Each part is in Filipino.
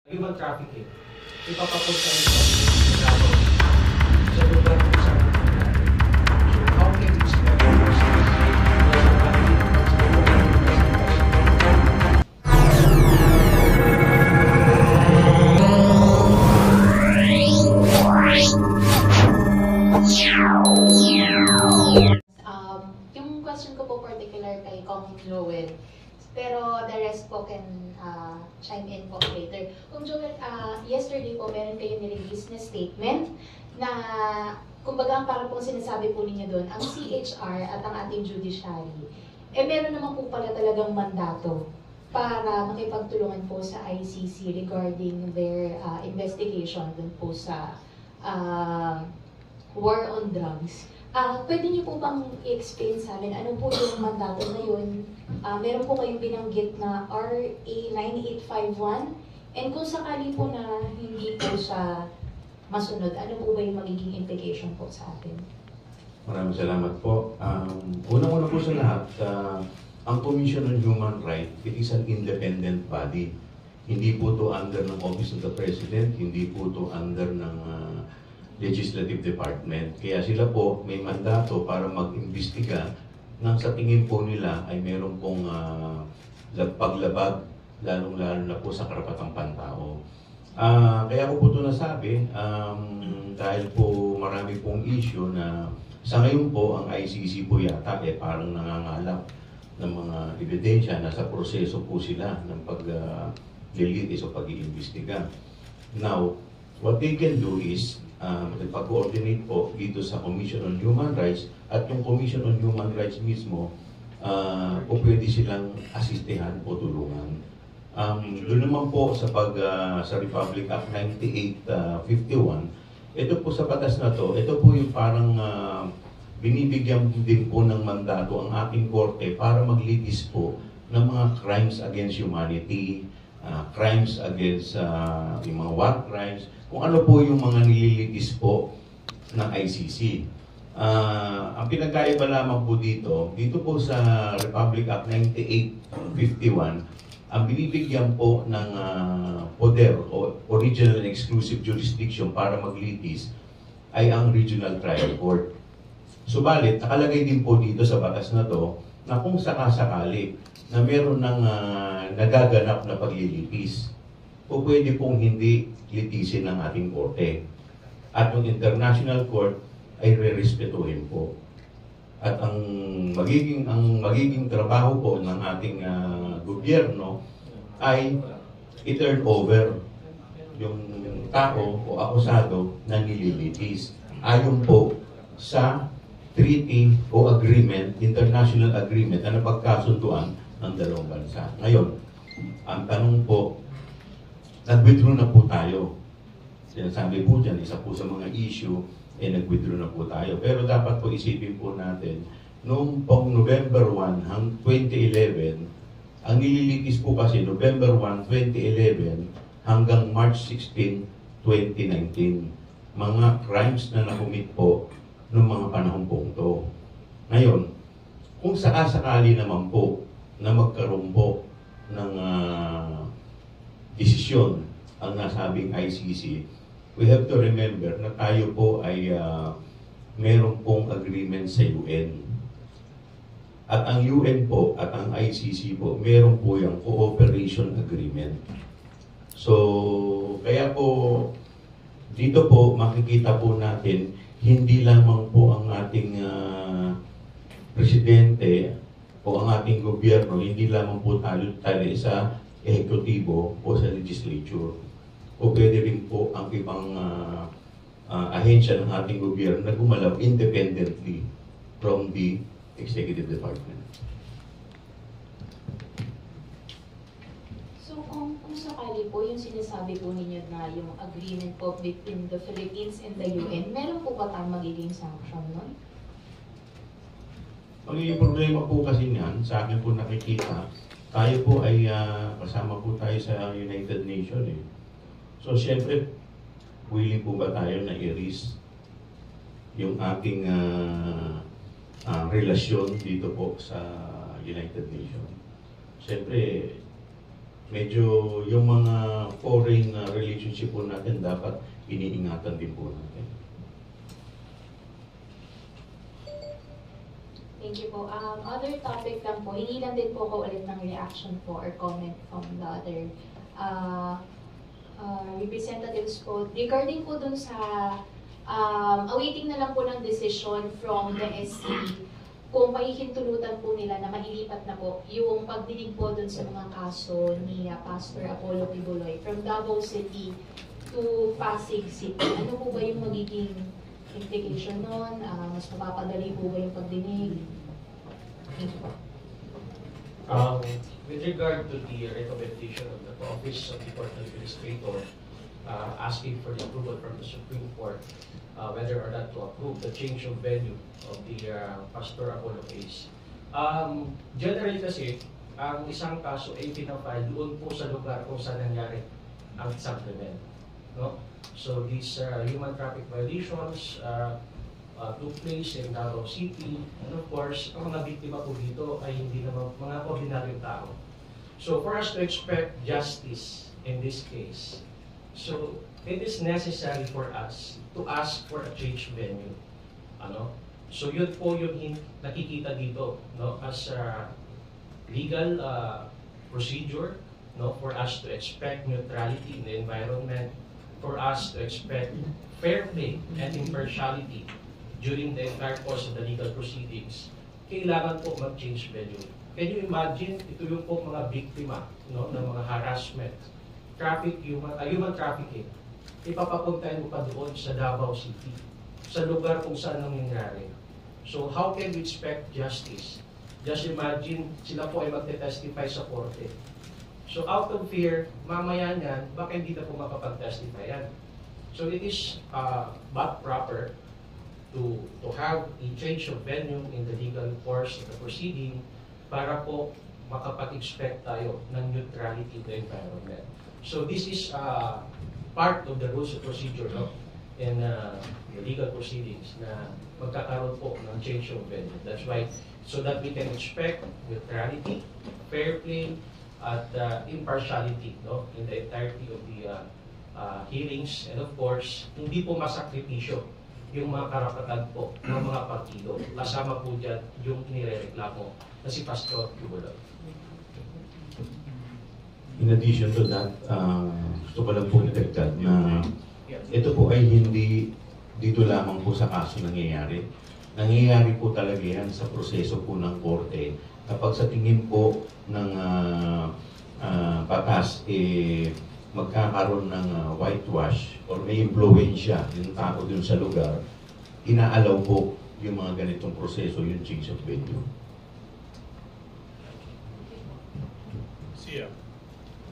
Human trafficking. Ipapapunta ito sa lugar kung saan. So how can we spend yung question ko po particular kay Kong Joel, pero the rest po can chime in po later. Kung Joel, yesterday po meron kayo nirelease na statement na kumbaga para pong sinasabi po ninyo doon, ang CHR at ang ating judiciary, meron naman po pala talagang mandato para makipagtulungan po sa ICC regarding their investigation dun po sa war on drugs. Pwede niyo po bang i-explain sa amin ano po yung mandato na yun? Meron po kayong binanggit na RA 9851, and kung sakali po na hindi po siya masunod, ano po ba yung magiging implication po sa atin? Maraming salamat po. Unang-una po sa lahat, ang Commission on Human Rights, it is an independent body. Hindi po to under ng Office of the President, hindi po to under ng Legislative Department. Kaya sila po may mandato para mag-imbestiga nang sa tingin po nila ay meron pong paglabag, lalong-lalo na po sa karapatang pantao. Kaya ko po ito nasabi dahil po marami pong issue na sa ngayon po ang ICC po yata parang nangangalap ng mga ebidensya, nasa proseso po sila ng pag-delete o pag-iimbestiga. Now, what they can do is pag-coordinate po dito sa Commission on Human Rights at yung Commission on Human Rights mismo po pwede silang asistehan o tulungan. Doon naman po sa sa Republic Act 9851, ito po sa batas na to, ito po yung parang binibigyan din po ng mandato ang ating korte para maglitis po ng mga crimes against humanity, crimes against yung mga war crimes, kung ano po yung mga nililitis po ng ICC. Ang pinagkaiba lamang po dito po sa Republic Act 9851, ang binibigyan po ng poder o original and exclusive jurisdiction para maglitis ay ang Regional Trial Court. Subalit, nakalagay din po dito sa batas na to na kung sakasakali na meron ng nagaganap na paglilitis, o pwede pong hindi litisin ng ating korte. At yung International Court ay re-respetuhin po. At ang magiging trabaho po ng ating gobyerno ay i-turn over yung tao o akusado na nililitis. Ayon po sa treaty o agreement, international agreement na napagkasunduan ng dalawang bansa. Ngayon, ang tanong po, nag-withdraw na po tayo. Sinasabi po dyan, isa po sa mga issue, nag-withdraw na po tayo. Pero dapat po isipin po natin, noong pong November 1 hanggang 2011, ang nililitis po kasi November 1, 2011 hanggang March 16, 2019. Mga crimes na nakumit po noong mga panahon po ito. Ngayon, kung sakasakali naman po na magkaroon po ng desisyon ang nasabing ICC, we have to remember na tayo po ay meron pong agreement sa UN. At ang UN po at ang ICC po, meron po yung cooperation agreement. So, kaya po, dito po makikita po natin, hindi lamang po ang ating presidente o ang ating gobyerno, hindi lamang po tayo sa ehekutibo o sa legislature. O pwede rin po ang ibang ahensya ng ating gobyerno na gumalaw independently from the executive department. So kung sakali po yung sinasabi po ninyo na yung agreement po between the Philippines and the UN, meron po ba tayong magiging sanction nun? Ang problema po kasi niyan, sa akin po nakikita, tayo po ay kasama po tayo sa United Nations eh. So siyempre, willing po ba tayo na i-risk yung ating relasyon dito po sa United Nations? Siyempre, medyo yung mga foreign relationship po natin dapat iniingatan din po natin. Thank you po. Other topic lang po, hingi lang din po ko ulit ng reaction po or comment from the other representatives po. Regarding po dun sa awaiting na lang po ng decision from the SC kung pahihintulutan po nila na mailipat na po yung pagdinig po dun sa mga kaso ni Pastor Apollo Kibuloy from Davao City to Pasig City. Ano po ba yung magiging implication nun? Mas mapapadali po ba yung pagdinig? With regard to the recommendation of the Office of the Court Administrator asking for the approval from the Supreme Court whether or not to approve the change of venue of the Pastor Apollo case. Generally kasi, ang isang kaso ay pinafile doon po sa lugar kung saan nangyari ang isang krimen. No? So these human traffic violations took place in Davao City, and of course, ang mga biktima po dito ay hindi naman mga ordinaryong tao. So for us to expect justice in this case, so it is necessary for us to ask for a change venue. Ano? So yun po yung nakikita dito, no, as a legal procedure, no, for us to expect neutrality in the environment, for us to expect fair play and impartiality during the entire course of the legal proceedings. Kailangan po mag-change venue. Can you imagine, ito yung po mga biktima, no, ng mga harassment, human trafficking. Ipapapuntahin mo pa doon sa Davao City, sa lugar kung saan nangyayari. So how can we expect justice? Just imagine, sila po ay magte-testify sa korte. So out of fear, mamaya niyan, baka hindi na po makapag-testify yan. So it is but proper to have a change of venue in the legal course of the proceeding para po makapag-expect tayo ng neutrality in the environment. So this is part of the rules of procedure, no, in the legal proceedings na magkakaroon po ng change of venue. That's why, so that we can expect neutrality, fair play, at impartiality, no, in the entirety of the hearings, and of course, hindi po masakripisyo yung mga karapatan po ng mga partido. Kasama po dyan yung inirereklamo na si Pastor Kibuloy. In addition to that, gusto ko lang po idagdag na ito po ay hindi dito lamang po sa kaso nangyayari. Nangyayari po talaga yan sa proseso po ng korte. Kapag sa tingin po ng batas, magkakaroon ng whitewash or may impluensya yung tao dun sa lugar, inaalaw po yung mga ganitong proseso, yung change of venue. Sia.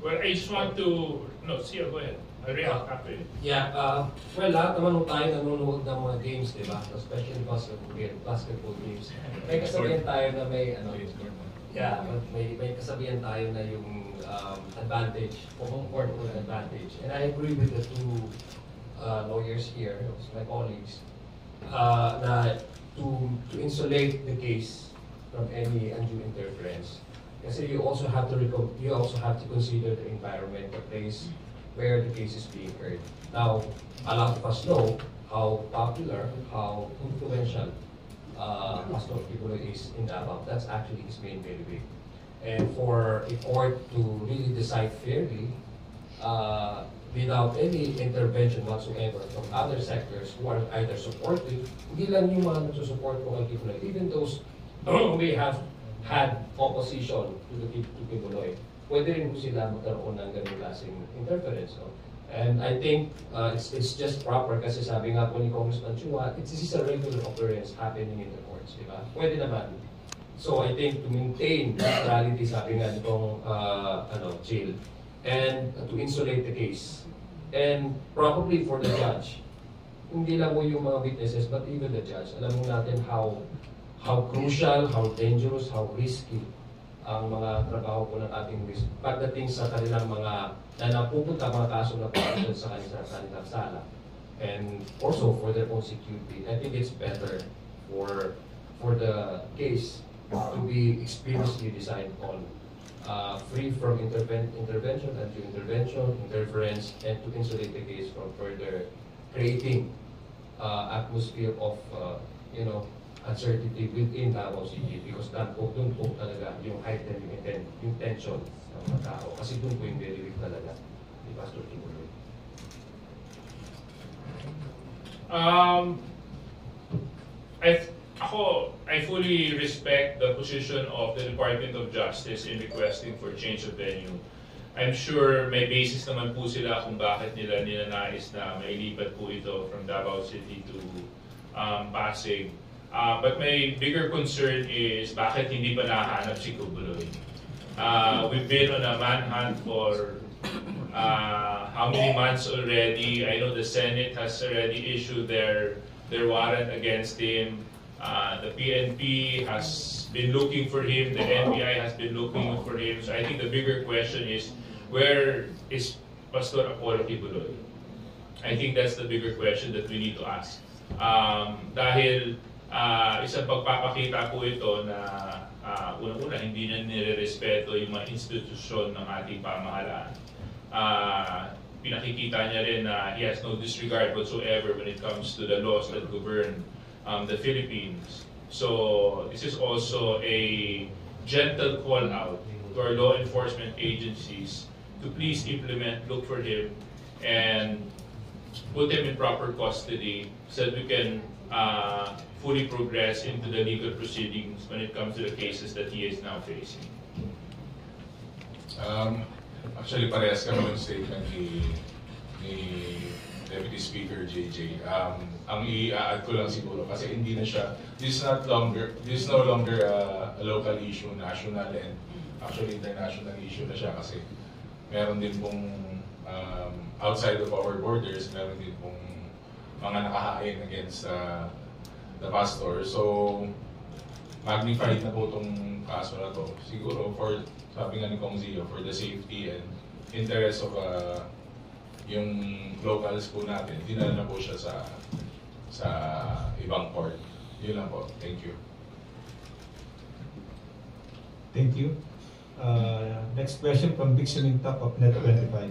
Well, I just want to... No, Sia, go ahead. React after it. Yeah, well, lahat naman nung tayo nanonood ng mga games, di ba? Especially basketball games. May kasabihan tayo na may, may kasabihan tayo na yung advantage, home court advantage. And I agree with the two lawyers here, my colleagues, na to insulate the case from any undue interference. Kasi you also have to consider the environment, the place where the case is being heard. Now, a lot of us know how popular, how influential Pastor Kibuloy is in Davao. That's actually his main bailiwick. And for a court to really decide fairly, without any intervention whatsoever from other sectors who are either supportive, hindi lang yung mga nagsusupport ko kay Kibuloy, even those who may have had opposition to Kibuloy, pwede rin po sila magkaroon ng ganung klaseng interference. No? And I think it's just proper kasi sabi nga po ni Congressman Chua, this is a regular occurrence happening in the courts, di ba? Pwede naman. So I think to maintain neutrality, sabi nga nitong jail, and to insulate the case. And probably for the judge, hindi lang mo yung mga witnesses, but even the judge, alam mo natin how crucial, how dangerous, how risky ang mga trabaho po ng ating pagdating sa kanilang mga na napupunta mga kaso na po sa kanilang sala. And also for their own security. I think it's better for the case to be explicitly designed on free from intervention, anti-intervention, interference, and to insulate the case from further creating atmosphere of uncertainty within Davao City, because doon po talaga yung heightened yung tension ng mga tao, kasi doon po yung very weak talaga ni Pastor Kibuloy. I fully respect the position of the Department of Justice in requesting for change of venue. I'm sure may basis naman po sila kung bakit nila ninanais na mailipat po ito from Davao City to Pasig. But my bigger concern is bakit hindi pa nahanap si Kibuloy. We've been on a manhunt for how many months already? I know the Senate has already issued their warrant against him. The PNP has been looking for him. The NBI has been looking for him. So I think the bigger question is, where is Pastor Apollo Kibuloy? I think that's the bigger question that we need to ask. Dahil isang pagpapakita po ito na unang-una hindi niya nire-respeto yung mga institusyon ng ating pamahalaan. Pinakikita niya rin na he has no disregard whatsoever when it comes to the laws that govern the Philippines. So this is also a gentle call out to our law enforcement agencies to please implement, look for him, and put him in proper custody so that we can fully progress into the legal proceedings when it comes to the cases that he is now facing. Actually, parehas kami yung statement ni Deputy Speaker JJ. Ang i-add ko lang siguro kasi hindi na siya, this is no longer a local issue, national and actually international issue na siya kasi meron din pong outside of our borders, meron din pong mga nakahain against the pastor. So, magnified na po itong kaso na to. Siguro, sabi nga ni Kong Zio, for the safety and interest of yung locals po natin, dinala na po siya sa ibang court. Yun lang po. Thank you. Thank you. Next question from Vic Simintap of Net25.